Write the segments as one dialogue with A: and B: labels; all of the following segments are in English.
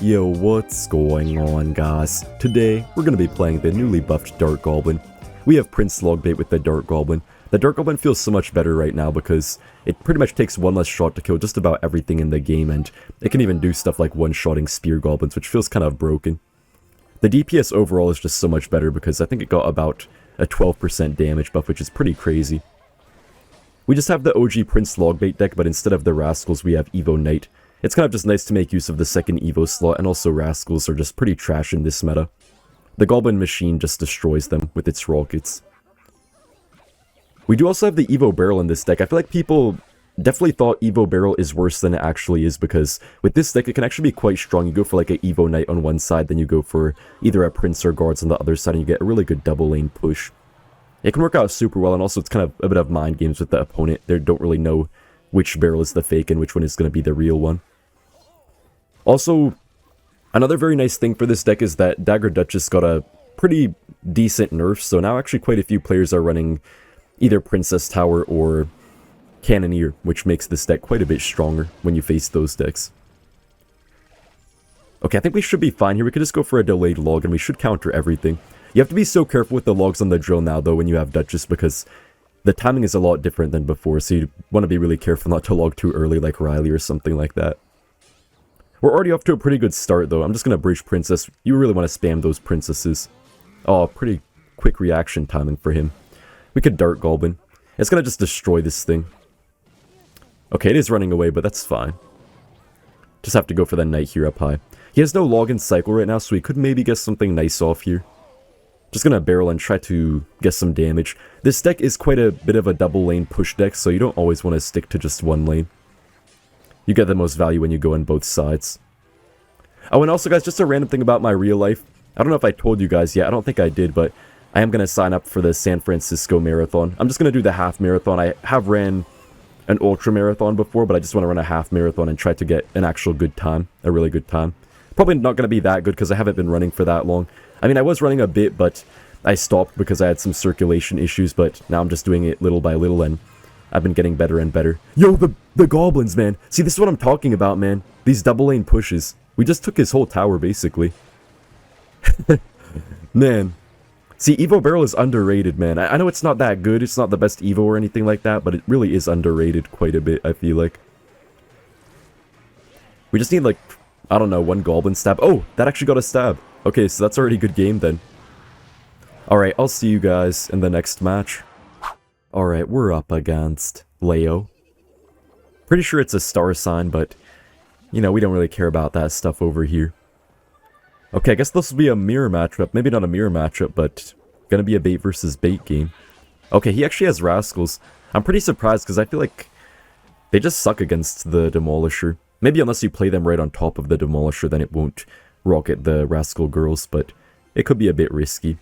A: Yo, what's going on, guys? Today, we're going to be playing the newly buffed Dart Goblin. We have Prince Logbait with the Dart Goblin. The Dart Goblin feels so much better right now because it pretty much takes one less shot to kill just about everything in the game, and it can even do stuff like one-shotting spear goblins, which feels kind of broken. The DPS overall is just so much better because I think it got about a 12% damage buff, which is pretty crazy. We just have the OG Prince Logbait deck, but instead of the Rascals, we have Evo Knight. It's kind of just nice to make use of the second Evo slot, and also Rascals are just pretty trash in this meta. The Goblin machine just destroys them with its rockets. We do also have the Evo Barrel in this deck. I feel like people definitely thought Evo Barrel is worse than it actually is, because with this deck it can actually be quite strong. You go for like an Evo Knight on one side, then you go for either a Prince or Guards on the other side, and you get a really good double lane push. It can work out super well, and also it's kind of a bit of mind games with the opponent. They don't really know which barrel is the fake and which one is going to be the real one. Also, another very nice thing for this deck is that Dagger Duchess got a pretty decent nerf, so now actually quite a few players are running either Princess Tower or Cannoneer, which makes this deck quite a bit stronger when you face those decks. Okay, I think we should be fine here. We could just go for a delayed log and we should counter everything. You have to be so careful with the logs on the drill now, though, when you have Duchess, because the timing is a lot different than before, so you want to be really careful not to log too early like Riley or something like that. We're already off to a pretty good start, though. I'm just going to bridge Princess. You really want to spam those Princesses. Oh, pretty quick reaction timing for him. We could Dart Goblin. It's going to just destroy this thing. Okay, it is running away, but that's fine. Just have to go for the Knight here up high. He has no login cycle right now, so we could maybe get something nice off here. Just going to barrel and try to get some damage. This deck is quite a bit of a double lane push deck, so you don't always want to stick to just one lane. You get the most value when you go on both sides. Oh, and also, guys, just a random thing about my real life. I don't know if I told you guys yet. I don't think I did, but I am going to sign up for the San Francisco Marathon. I'm just going to do the half marathon. I have ran an ultra marathon before, but I just want to run a half marathon and try to get an actual good time. A really good time. Probably not going to be that good because I haven't been running for that long. I mean, I was running a bit, but I stopped because I had some circulation issues, but now I'm just doing it little by little, and I've been getting better and better. Yo, the goblins, man. See, this is what I'm talking about, man. These double lane pushes. We just took his whole tower, basically. Man. See, Evo Barrel is underrated, man. I know it's not that good. It's not the best Evo or anything like that, but it really is underrated quite a bit, I feel like. We just need, like, I don't know, one Goblin stab. Oh, that actually got a stab. Okay, so that's already a good game, then. Alright, I'll see you guys in the next match. Alright, we're up against Leo. Pretty sure it's a star sign, but, you know, we don't really care about that stuff over here. Okay, I guess this will be a mirror matchup. Maybe not a mirror matchup, but gonna be a bait versus bait game. Okay, he actually has Rascals. I'm pretty surprised because I feel like they just suck against the Demolisher. Maybe unless you play them right on top of the Demolisher, then it won't rocket the Rascal girls, but it could be a bit risky.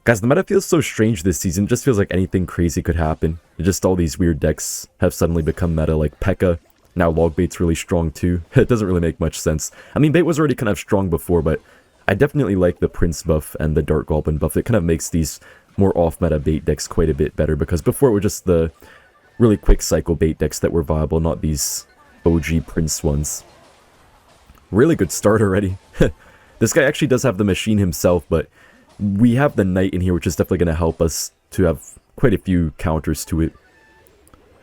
A: Guys, the meta feels so strange this season. It just feels like anything crazy could happen. Just all these weird decks have suddenly become meta, like Pekka. Now Logbait's really strong too. It doesn't really make much sense. I mean, Bait was already kind of strong before, but I definitely like the Prince buff and the Dart Goblin buff. It kind of makes these more off-meta bait decks quite a bit better, because before it was just the really quick cycle bait decks that were viable, not these OG Prince ones. Really good start already. This guy actually does have the machine himself, but we have the Knight in here, which is definitely going to help us to have quite a few counters to it.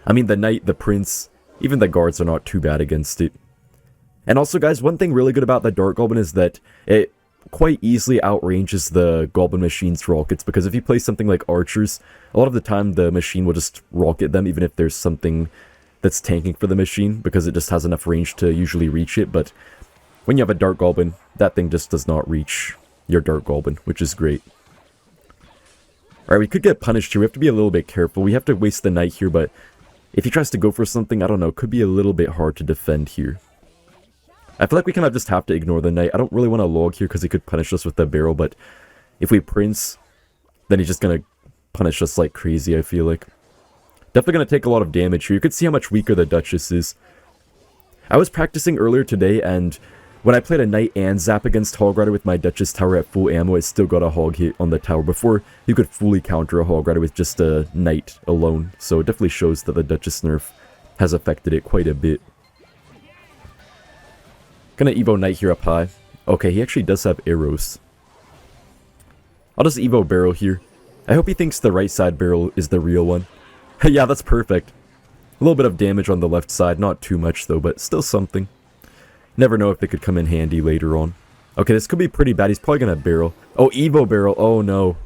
A: I mean, the Knight, the Prince, even the Guards are not too bad against it. And also, guys, one thing really good about the Dart Goblin is that it quite easily outranges the Goblin machine's rockets, because if you play something like Archers, a lot of the time the machine will just rocket them, even if there's something that's tanking for the machine, because it just has enough range to usually reach it. But when you have a Dart Goblin, that thing just does not reach your Dart Goblin, which is great. Alright, we could get punished here. We have to be a little bit careful. We have to waste the Knight here, but if he tries to go for something, I don't know, could be a little bit hard to defend here. I feel like we kind of just have to ignore the Knight. I don't really want to log here because he could punish us with the barrel, but if we Prince, then he's just going to punish us like crazy, I feel like. Definitely going to take a lot of damage here. You could see how much weaker the Duchess is. I was practicing earlier today, and when I played a Knight and Zap against Hog Rider with my Duchess tower at full ammo, it still got a Hog hit on the tower. Before, you could fully counter a Hog Rider with just a Knight alone. So it definitely shows that the Duchess nerf has affected it quite a bit. Gonna Evo Knight here up high. Okay, he actually does have arrows. I'll just Evo barrel here. I hope he thinks the right side barrel is the real one. Yeah, that's perfect. A little bit of damage on the left side, not too much though, but still something. Never know if it could come in handy later on. Okay, this could be pretty bad. He's probably gonna barrel. Oh, Evo barrel. Oh no.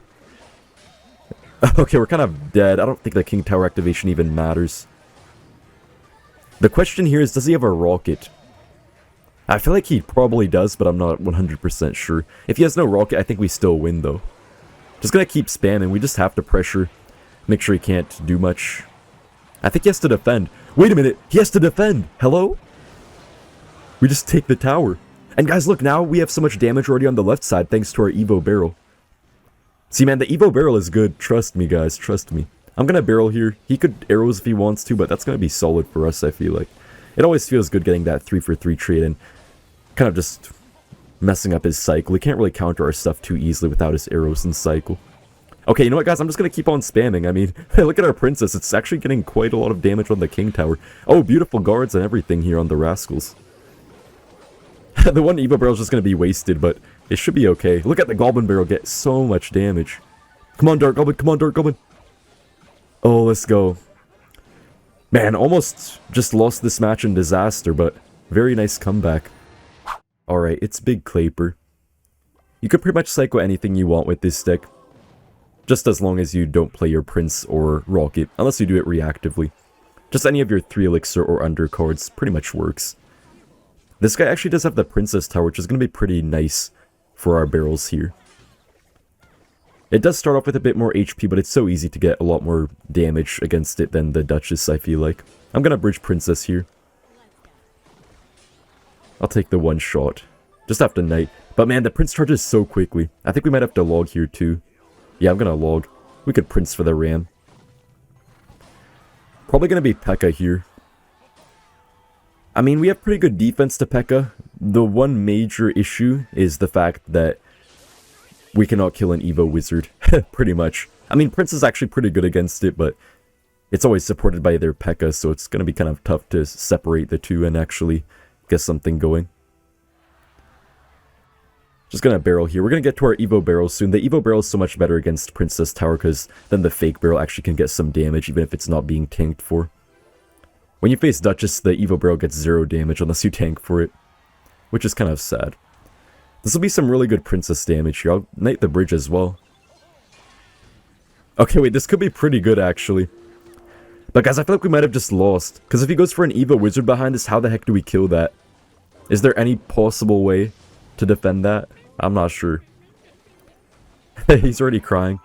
A: Okay, we're kind of dead. I don't think the King Tower activation even matters. The question here is, does he have a rocket? I feel like he probably does, but I'm not 100% sure. If he has no rocket, I think we still win though. Just gonna keep spamming. We just have to pressure. Make sure he can't do much. I think he has to defend. Wait a minute. He has to defend. Hello? We just take the tower. And guys, look, now we have so much damage already on the left side thanks to our Evo barrel. See, man, the Evo barrel is good. Trust me, guys. Trust me. I'm gonna barrel here. He could arrows if he wants to, but that's gonna be solid for us, I feel like. It always feels good getting that 3-for-3 trade and kind of just messing up his cycle. He can't really counter our stuff too easily without his arrows and cycle. Okay, you know what, guys? I'm just gonna keep on spamming. I mean, look at our princess. It's actually getting quite a lot of damage on the King Tower. Oh, beautiful guards and everything here on the rascals. The one Evo barrel is just gonna be wasted, but it should be okay. Look at the Goblin barrel get so much damage. Come on, Dark Goblin. Come on, Dark Goblin. Oh, let's go. Man, almost just lost this match in disaster, but very nice comeback. Alright, it's Big Claper. You could pretty much cycle anything you want with this deck. Just as long as you don't play your Prince or Rocket, unless you do it reactively. Just any of your 3 Elixir or under cards pretty much works. This guy actually does have the Princess Tower, which is going to be pretty nice for our barrels here. It does start off with a bit more HP, but it's so easy to get a lot more damage against it than the Duchess, I feel like. I'm going to bridge Princess here. I'll take the one shot. Just have to Knight. But man, the Prince charges so quickly. I think we might have to log here too. Yeah, I'm going to log. We could Prince for the Ram. Probably going to be Pekka here. I mean, we have pretty good defense to Pekka. The one major issue is the fact that we cannot kill an Evo Wizard, pretty much. I mean, Prince is actually pretty good against it, but it's always supported by their Pekka, so it's going to be kind of tough to separate the two and actually get something going. Just going to barrel here. We're going to get to our Evo barrel soon. The Evo barrel is so much better against Princess Tower, because then the fake barrel actually can get some damage, even if it's not being tanked for. When you face Duchess, the Evo barrel gets 0 damage unless you tank for it, which is kind of sad. This will be some really good Princess damage here. I'll Knight the bridge as well. Okay, wait, this could be pretty good, actually. But guys, I feel like we might have just lost. Because if he goes for an Evo Wizard behind us, how the heck do we kill that? Is there any possible way to defend that? I'm not sure. He's already crying.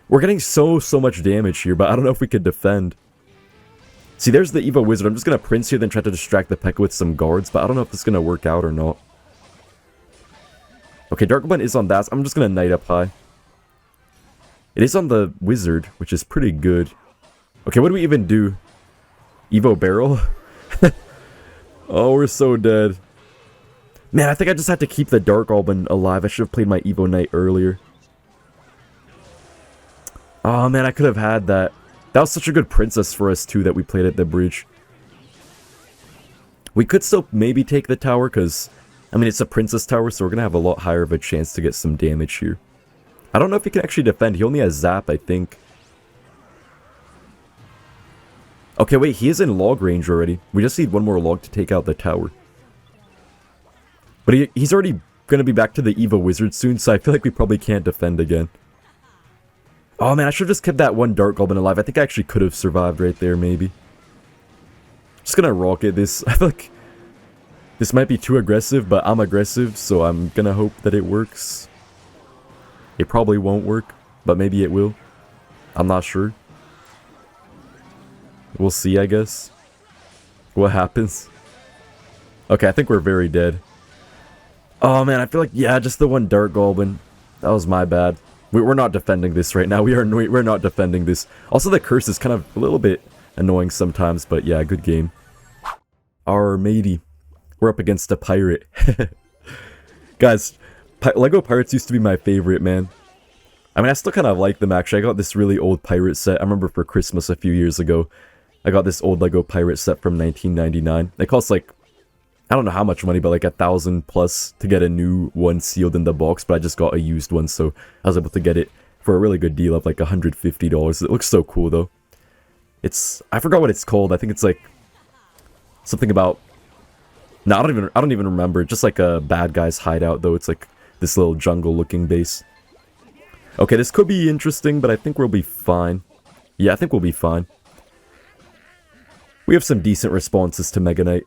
A: We're getting so much damage here, but I don't know if we could defend. See, there's the Evo Wizard. I'm just going to Prince here, then try to distract the Pekka with some guards, but I don't know if this is going to work out or not. Okay, Dark Goblin is on that. I'm just going to Knight up high. It is on the Wizard, which is pretty good. Okay, what do we even do? Evo Barrel? Oh, we're so dead. Man, I think I just had to keep the Dark Goblin alive. I should have played my Evo Knight earlier. Oh, man, I could have had that. That was such a good Princess for us, too, that we played at the bridge. We could still maybe take the tower, because, I mean, it's a Princess Tower, so we're going to have a lot higher of a chance to get some damage here. I don't know if he can actually defend. He only has Zap, I think. Okay, wait, he is in log range already. We just need one more log to take out the tower. But he's already going to be back to the Evo Wizard soon, so I feel like we probably can't defend again. Oh man, I should have just kept that one Dark Goblin alive. I think I actually could have survived right there, maybe. Just gonna rocket this. I feel like this might be too aggressive, but I'm aggressive, so I'm gonna hope that it works. It probably won't work, but maybe it will. I'm not sure. We'll see, I guess. What happens? Okay, I think we're very dead. Oh man, I feel like, yeah, just the one Dark Goblin. That was my bad. We're not defending this right now. We're not defending this. Also, the curse is kind of a little bit annoying sometimes, but yeah, good game. Our matey. We're up against a pirate. Guys, Lego Pirates used to be my favorite, man. I mean, I still kind of like them, actually. I got this really old pirate set. I remember for Christmas a few years ago, I got this old Lego pirate set from 1999. It costs like I don't know how much money, but like 1,000 plus to get a new one sealed in the box, but I just got a used one, so I was able to get it for a really good deal of like $150. It looks so cool though. I forgot what it's called. I think it's like something about, no, I don't even remember. Just like a bad guy's hideout though. It's like this little jungle looking base. Okay, this could be interesting, but I think we'll be fine. Yeah, I think we'll be fine. We have some decent responses to Mega Knight.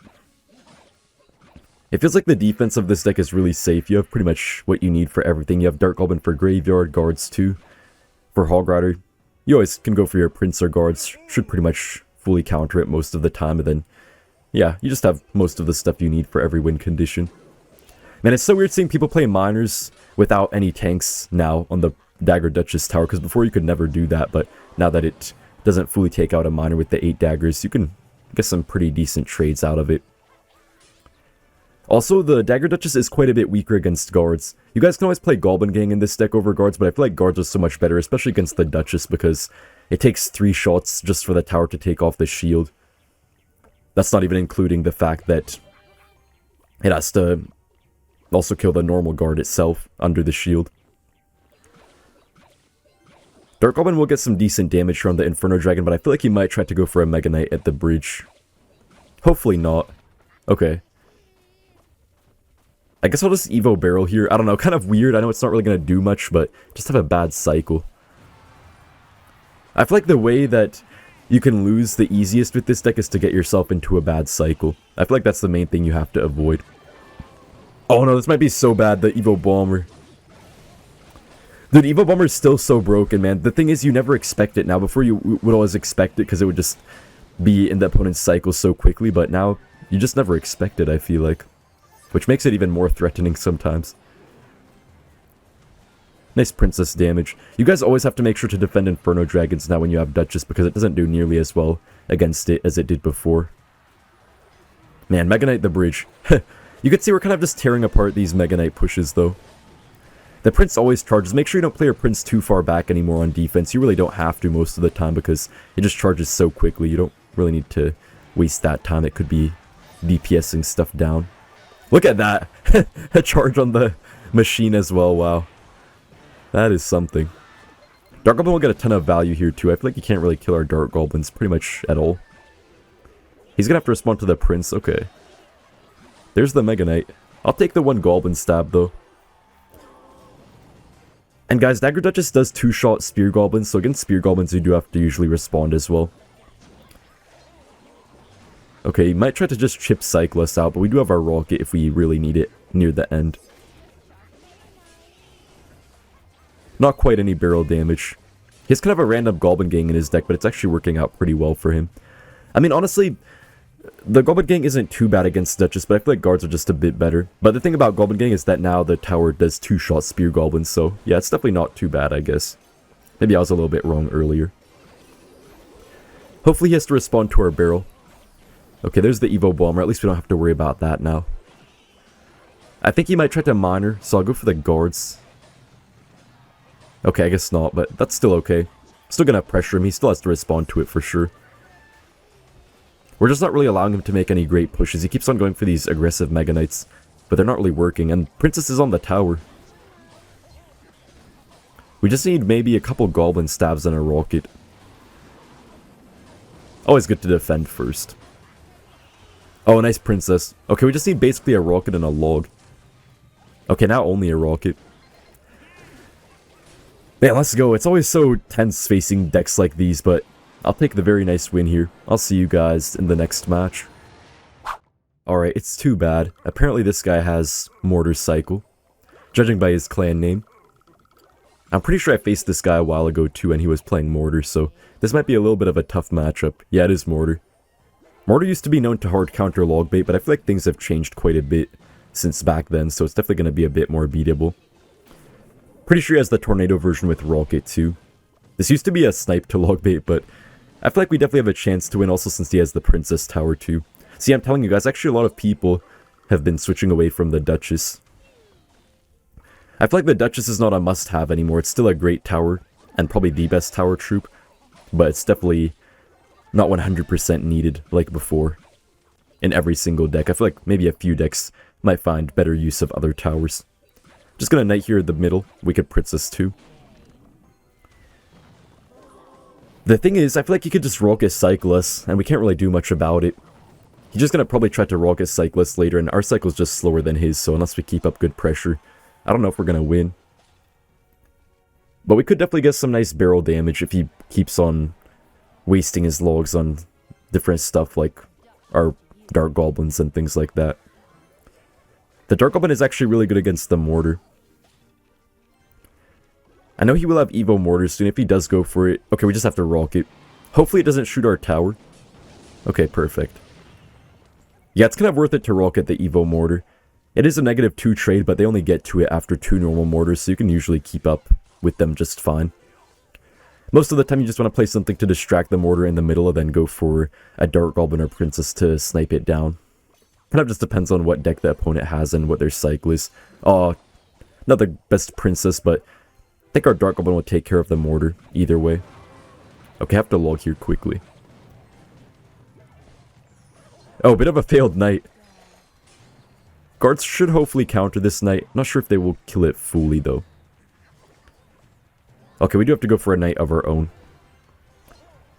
A: It feels like the defense of this deck is really safe. You have pretty much what you need for everything. You have Dark Goblin for Graveyard, Guards too. For Hog Rider, you always can go for your Prince or Guards. Should pretty much fully counter it most of the time. And then, yeah, you just have most of the stuff you need for every win condition. Man, it's so weird seeing people play Miners without any tanks now on the Dagger Duchess tower. Because before you could never do that. But now that it doesn't fully take out a Miner with the 8 daggers, you can get some pretty decent trades out of it. Also, the Dagger Duchess is quite a bit weaker against Guards. You guys can always play Goblin Gang in this deck over Guards, but I feel like Guards are so much better, especially against the Duchess, because it takes 3 shots just for the tower to take off the shield. That's not even including the fact that it has to also kill the normal guard itself under the shield. Dark Goblin will get some decent damage from the Inferno Dragon, but I feel like he might try to go for a Mega Knight at the bridge. Hopefully not. Okay. I guess I'll just Evo Barrel here. I don't know, kind of weird. I know it's not really going to do much, but just have a bad cycle. I feel like the way that you can lose the easiest with this deck is to get yourself into a bad cycle. I feel like that's the main thing you have to avoid. Oh no, this might be so bad, the Evo Bomber. Dude, Evo Bomber is still so broken, man. The thing is, you never expect it now. Before, you would always expect it because it would just be in the opponent's cycle so quickly, but now you just never expect it, I feel like. Which makes it even more threatening sometimes. Nice princess damage. You guys always have to make sure to defend Inferno Dragons now when you have Duchess, because it doesn't do nearly as well against it as it did before. Man, Mega Knight the bridge. You can see we're kind of just tearing apart these Mega Knight pushes though. The Prince always charges. Make sure you don't play your Prince too far back anymore on defense. You really don't have to most of the time because it just charges so quickly. You don't really need to waste that time. It could be DPSing stuff down. Look at that! A charge on the machine as well, wow. That is something. Dark Goblin will get a ton of value here too. I feel like you can't really kill our Dark Goblins pretty much at all. He's gonna have to respond to the Prince, okay. There's the Mega Knight. I'll take the 1 Goblin stab though. And guys, Dagger Duchess does 2-shot Spear Goblins, so against Spear Goblins you do have to usually respond as well. Okay, he might try to just chip cycle us out, but we do have our rocket if we really need it near the end. Not quite any barrel damage. He has kind of a random Goblin Gang in his deck, but it's actually working out pretty well for him. I mean, honestly, the Goblin Gang isn't too bad against Duchess, but I feel like Guards are just a bit better. But the thing about Goblin Gang is that now the tower does 2-shot Spear Goblins, so yeah, it's definitely not too bad, I guess. Maybe I was a little bit wrong earlier. Hopefully he has to respond to our barrel. Okay, there's the Evo Bomber. At least we don't have to worry about that now. I think he might try to Miner, so I'll go for the Guards. Okay, I guess not, but that's still okay. Still gonna pressure him. He still has to respond to it for sure. We're just not really allowing him to make any great pushes. He keeps on going for these aggressive Mega Knights, but they're not really working, and Princess is on the tower. We just need maybe a couple Goblin stabs and a rocket. Always good to defend first. Oh, nice Princess. Okay, we just need basically a rocket and a log. Okay, now only a rocket. Man, let's go. It's always so tense facing decks like these, but I'll take the very nice win here. I'll see you guys in the next match. Alright, it's too bad. Apparently this guy has Mortar Cycle, judging by his clan name. I'm pretty sure I faced this guy a while ago too, and he was playing Mortar, so this might be a little bit of a tough matchup. Yeah, it is Mortar. Mortar used to be known to hard counter Logbait, but I feel like things have changed quite a bit since back then, so it's definitely going to be a bit more beatable. Pretty sure he has the Tornado version with Rocket too. This used to be a snipe to Logbait, but I feel like we definitely have a chance to win also since he has the Princess Tower too. See, I'm telling you guys, actually a lot of people have been switching away from the Duchess. I feel like the Duchess is not a must-have anymore. It's still a great tower, and probably the best tower troop, but it's definitely not 100% needed like before. in every single deck. I feel like maybe a few decks might find better use of other towers. Just gonna Knight here in the middle. We could Princess too. The thing is, I feel like he could just Rocket Cycle us, and we can't really do much about it. He's just gonna probably try to Rocket Cycle us later, and our cycle's just slower than his, so unless we keep up good pressure, I don't know if we're gonna win. But we could definitely get some nice barrel damage if he keeps on wasting his logs on different stuff like our Dark Goblins and things like that. The Dark Goblin is actually really good against the Mortar. I know he will have Evo Mortars soon if he does go for it. Okay, we just have to Rocket. Hopefully it doesn't shoot our tower. Okay, perfect. Yeah, it's kind of worth it to Rocket the Evo Mortar. It is a -2 trade, but they only get to it after 2 normal mortars, so you can usually keep up with them just fine. Most of the time you just want to play something to distract the mortar in the middle and then go for a Dark Goblin or Princess to snipe it down. Kind of just depends on what deck the opponent has and what their cycle is. Oh, not the best Princess, but I think our Dark Goblin will take care of the mortar either way. Okay, I have to log here quickly. Oh, bit of a failed Knight. Guards should hopefully counter this Knight. Not sure if they will kill it fully though. Okay, we do have to go for a Knight of our own.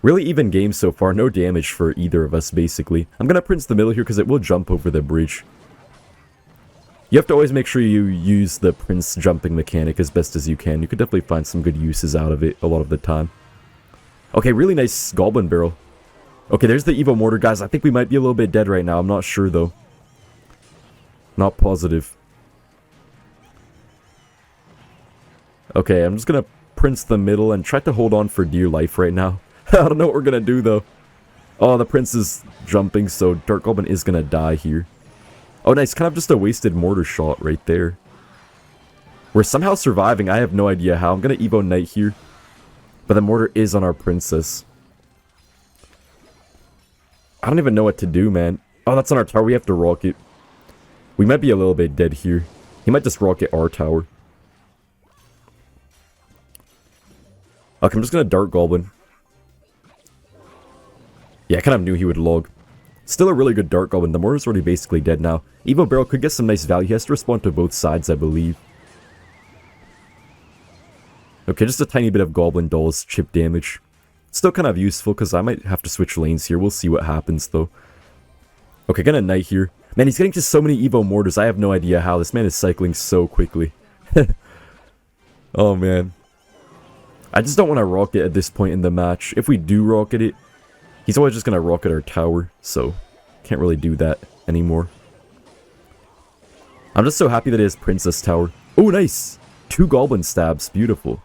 A: Really even game so far, no damage for either of us basically. I'm gonna Prince the middle here because it will jump over the bridge. You have to always make sure you use the Prince jumping mechanic as best as you can. You could definitely find some good uses out of it a lot of the time. Okay, really nice Goblin barrel. Okay, there's the Evo Mortar, guys. I think we might be a little bit dead right now. I'm not sure, though. Not positive. Okay, I'm just gonna Prince the middle and try to hold on for dear life right now. I don't know what we're gonna do, though. Oh, the Prince is jumping, so Dark Goblin is gonna die here. Oh, nice. Kind of just a wasted mortar shot right there. We're somehow surviving. I have no idea how. I'm going to Evo Knight here. But the mortar is on our Princess. I don't even know what to do, man. Oh, that's on our tower. We have to Rocket. We might be a little bit dead here. He might just Rocket our tower. Okay, I'm just going to Dark Goblin. Yeah, I kind of knew he would log. Still a really good Dark Goblin. The mortar's already basically dead now. Evo Barrel could get some nice value. He has to respond to both sides, I believe. Okay, just a tiny bit of Goblin Dolls chip damage. Still kind of useful because I might have to switch lanes here. We'll see what happens though. Okay, gonna Knight here. Man, he's getting to so many Evo Mortars. I have no idea how. This man is cycling so quickly. Oh man. I just don't want to Rocket at this point in the match. If we do Rocket it, he's always just going to Rocket our tower, so can't really do that anymore. I'm just so happy that he has Princess Tower. Oh, nice! 2 Goblin Stabs. Beautiful.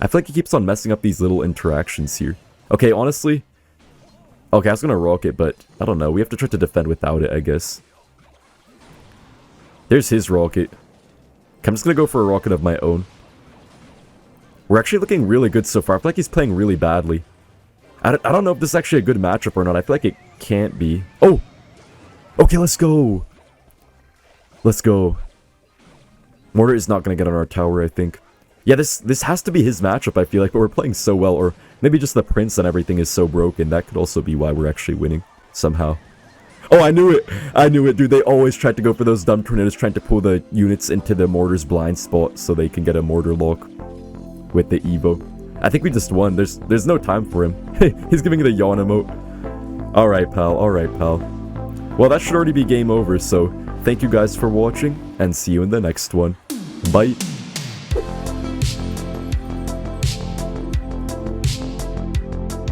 A: I feel like he keeps on messing up these little interactions here. Okay, honestly. Okay, I was going to Rocket, but I don't know. We have to try to defend without it, I guess. There's his Rocket. Okay, I'm just going to go for a Rocket of my own. We're actually looking really good so far. I feel like he's playing really badly. I don't know if this is actually a good matchup or not. I feel like it can't be. Oh! Okay, let's go! Let's go. Mortar is not going to get on our tower, I think. Yeah, this has to be his matchup, I feel like, but we're playing so well. Or maybe just the Prince and everything is so broken. That could also be why we're actually winning, somehow. Oh, I knew it! I knew it, dude. They always tried to go for those dumb tornadoes, trying to pull the units into the Mortar's blind spot so they can get a Mortar lock with the Evo. I think we just won. There's no time for him. He's giving the yawn emote. Alright, pal. Alright, pal. Well, that should already be game over, so thank you guys for watching, and see you in the next one. Bye.